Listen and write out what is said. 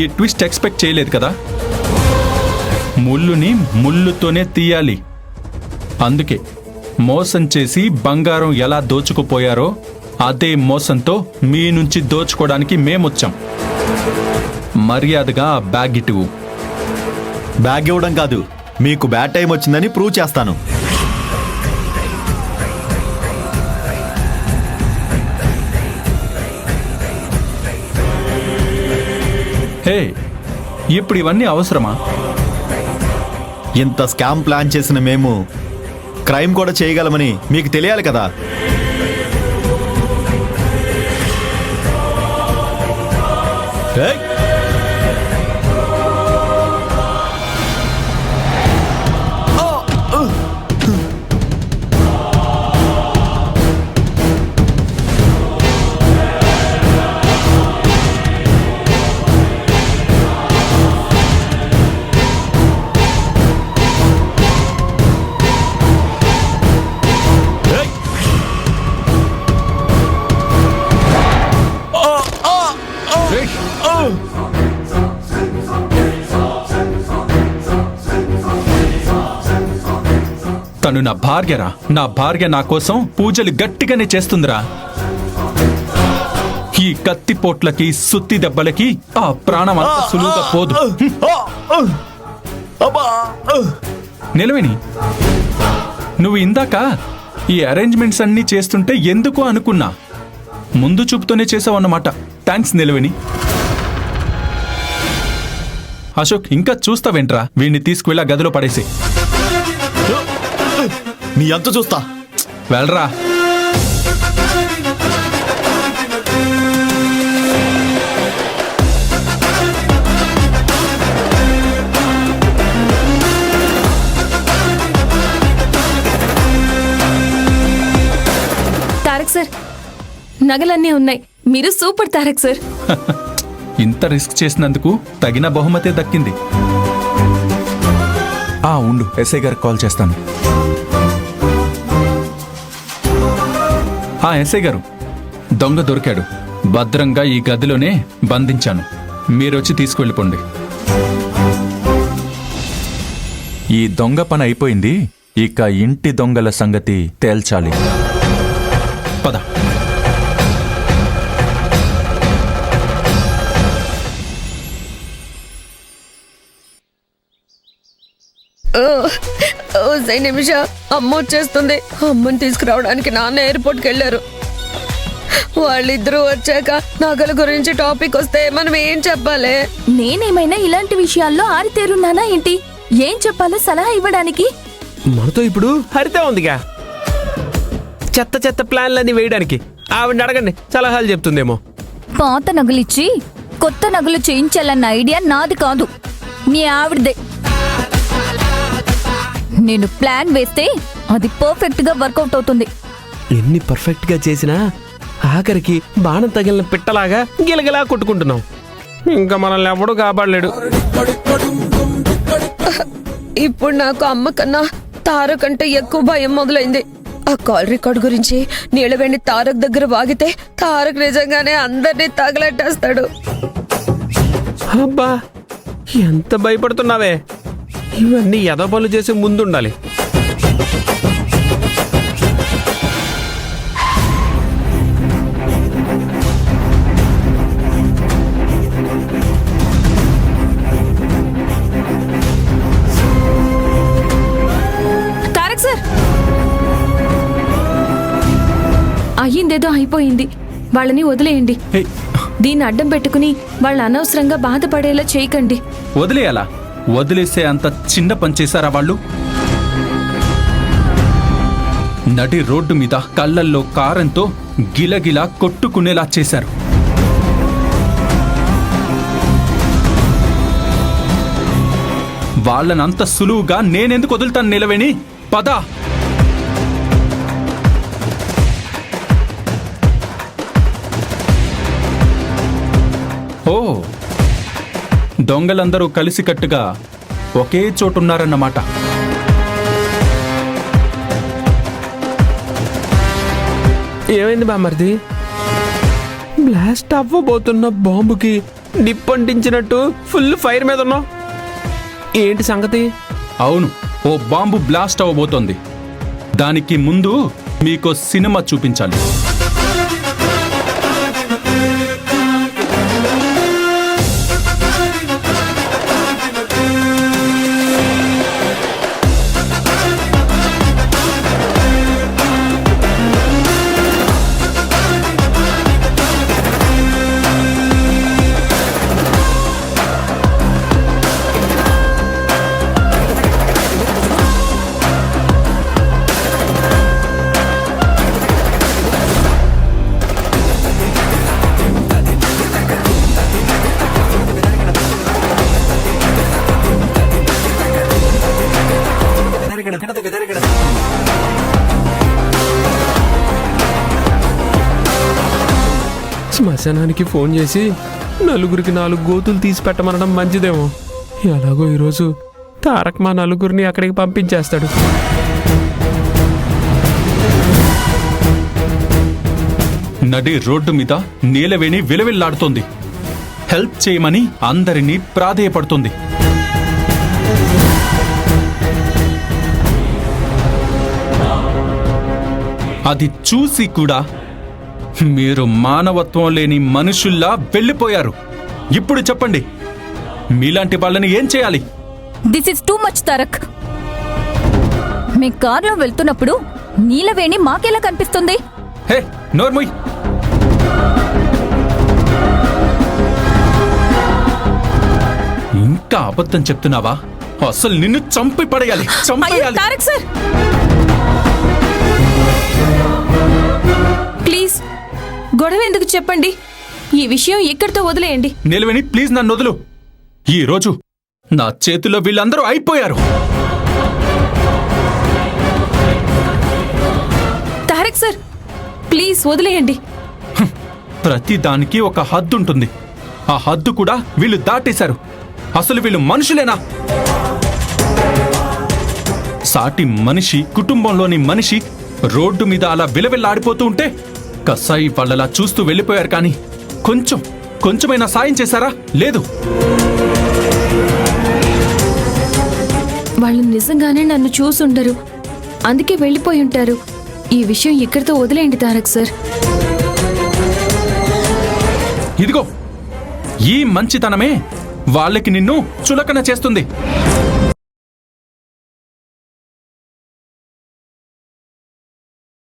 ఈ twist expect చేయలేదు కదా. ముళ్ళుని ముళ్ళుతోనే తీయాలి. అందుకే మోసం చేసి బంగారం ఎలా దోచుకుపోయారో అదే మోసంతో మీ నుంచి దోచుకోవడానికి మేమొచ్చాం. మర్యాదగా బ్యాగ్ ఇటువు. బ్యాగ్ ఇవ్వడం కాదు, మీకు బ్యాడ్ టైం వచ్చిందని ప్రూవ్ చేస్తాను. హే, ఇప్పుడు ఇవన్నీ అవసరమా? ఇంత స్కామ్ ప్లాన్ చేసిన మేము క్రైమ్ కూడా చేయగలమని మీకు తెలియాలి కదా. తను నా భార్యరా. నా భార్య నా కోసం పూజలు గట్టిగానే చేస్తుందిరా. ఈ కత్తిపోట్లకి సుత్తి దెబ్బలకి ఆ ప్రాణం అంత సులువుగా పోదు. నిలవేణి, నువ్వు ఇందాక ఈ అరేంజ్మెంట్స్ అన్నీ చేస్తుంటే ఎందుకు అనుకున్నా. ముందు చూపుతోనే చేసావన్నమాట. థ్యాంక్స్ నిలవేణి. అశోక్, ఇంకా చూస్తావేంట్రా? వీడిని తీసుకువెళ్ళా గదిలో పడేసి. నీ అంత చూస్తా. వెళ్ళరా. తారక్ సార్, నగలన్నీ ఉన్నాయి. మీరు సూపర్ తారక్ సార్. ఇంత రిస్క్ చేసినందుకు తగిన బహుమతే దక్కింది. ఉండు, ఎస్ఐ గారికి కాల్ చేస్తాను. ఎస్ఐ గారు, దొంగ దొరికాడు. భద్రంగా ఈ గదిలోనే బంధించాను. మీరొచ్చి తీసుకువెళ్ళిపోండి. ఈ దొంగ పని అయిపోయింది. ఇక ఇంటి దొంగల సంగతి తేల్చాలి. పద. నిమిష అమ్మ వచ్చేస్తుంది. అమ్మని తీసుకురావడానికి నాన్న ఎయిర్పోర్ట్కి వెళ్ళారు. వాళ్ళిద్దరూ వచ్చాక నగల గురించి టాపిక్ వస్తే మనం ఏం చెప్పాలి? నేనేమైనా ఇలాంటి విషయాల్లో ఆరితేరున్నానా ఏంటి? ఏం చెప్పాలో సలహా ఇవ్వడానికి? మనతో ఇప్పుడు హరిత ఉందిగా, చెత్త చెత్త ప్లాన్లన్నీ వేయడానికి. ఆవిడని అడగండి, సలహాలు చెప్తుందేమో. పాత నగలిచ్చి కొత్త నగలు చేయించాలన్న ఐడియా నాది కాదు, మీ ఆవిడదే. నేను ప్లాన్ వేస్తే అది పర్ఫెక్ట్ గా వర్కౌట్ అవుతుంది. ఎన్ని పర్ఫెక్ట్ గా చేసినా ఆఖరికి బాణం తగిలిన పిట్టలాగా గిలగిలా కొట్టుకుంటున్నాం. ఇంకా మనల్ని ఎవడూ కాపాడలేడు. ఇప్పుడు నాకు అమ్మ కన్నా తారక్ అంటే ఎక్కువ భయం మొదలైంది. ఆ కాల్ రికార్డ్ గురించి నీళ్ళవేణి తారక్ దగ్గర వాగితే తారక్ నిజంగానే అందరినీ తగలెట్టేస్తాడు. అబ్బా, ఎంత భయపడుతున్నావే! ఇవన్నీ ఎదపలు చేసి ముందుండాలి. తారక్ సార్, అయ్యిందేదో అయిపోయింది. వాళ్ళని వదిలేయండి. దీన్ని అడ్డం పెట్టుకుని వాళ్ళ అనవసరంగా బాధపడేలా చేయకండి. వదిలేయాలా? వదిలేసే అంత చిన్న పని చేశారా వాళ్ళు? నడి రోడ్డు మీద కళ్ళల్లో కారంతో గిలగిలా కొట్టుకునేలా చేశారు. వాళ్ళనంత సులువుగా నేనెందుకు వదులుతాను నిలవేణి? పద. ఓ, దొంగలందరూ కలిసికట్టుగా ఒకే చోటున్నారన్నమాట. ఏమైంది బామర్ది? బ్లాస్ట్ అవ్వబోతున్న బాంబుకి నిప్పంటించినట్టు ఫుల్ ఫైర్ మీద ఉన్నావు. ఏంటి సంగతి? అవును, ఓ బాంబు బ్లాస్ట్ అవ్వబోతోంది. దానికి ముందు మీకో సినిమా చూపించాలి. శ్మశానానికి ఫోన్ చేసి నలుగురికి 4 గోతులు తీసి పెట్టమనడం మంచిదేమో. ఎలాగో ఈరోజు తారక్ మా నలుగురిని అక్కడికి పంపించేస్తాడు. నడి రోడ్డు మీద నీలవేణి విలవిల్లాడుతోంది. హెల్ప్ చేయమని అందరినీ ప్రాధేయపడుతుంది. అది చూసి కూడా మీరు మానవత్వం లేని మనుషుల్లా వెళ్ళిపోయారు. ఇప్పుడు చెప్పండి, మీలాంటి వాళ్ళని ఏం చేయాలి? This is too much Tarak. మీ కార్లో వెళ్తున్నప్పుడు నీలవేణి మాకెలా కనిపిస్తుంది? హే నోర్ముయ్, ఇంకా అబద్ధం చెప్తున్నావా? అసలు నిన్ను చంపి పడేయాలి, అయ్యో, చంపేయాలి. తారక్ సార్ ప్లీజ్ గొడవ ఎందుకు చెప్పండి. ఈ విషయం ఇక్కడితో వదిలేయండి. నిలవేణి ప్లీజ్ నన్ను వదులు. ఈ రోజు నా చేతిలో వీళ్ళందరూ అయిపోయారు. తారక్ సార్ ప్లీజ్ వదిలేయండి. ప్రతి దానికి ఒక హద్దు ఉంటుంది. ఆ హద్దు కూడా వీళ్ళు దాటేశారు. అసలు వీళ్ళు మనుషులేనా? సాటి మనిషి, కుటుంబంలోని మనిషి రోడ్డు మీద అలా విలవిల్లాడిపోతూ ఉంటే కసాయి వాళ్ళలా చూస్తూ వెళ్ళిపోయారు. కానీ కొంచెమైనా సాయం చేశారా? లేదు. వాళ్ళు నిజంగానే నన్ను చూసుండరు, అందుకే వెళ్ళిపోయి ఉంటారు. ఈ విషయం ఇక్కడితో వదిలేయండి తారక్ సార్. ఇదిగో ఈ మంచితనమే వాళ్ళకి నిన్ను చులకన చేస్తుంది.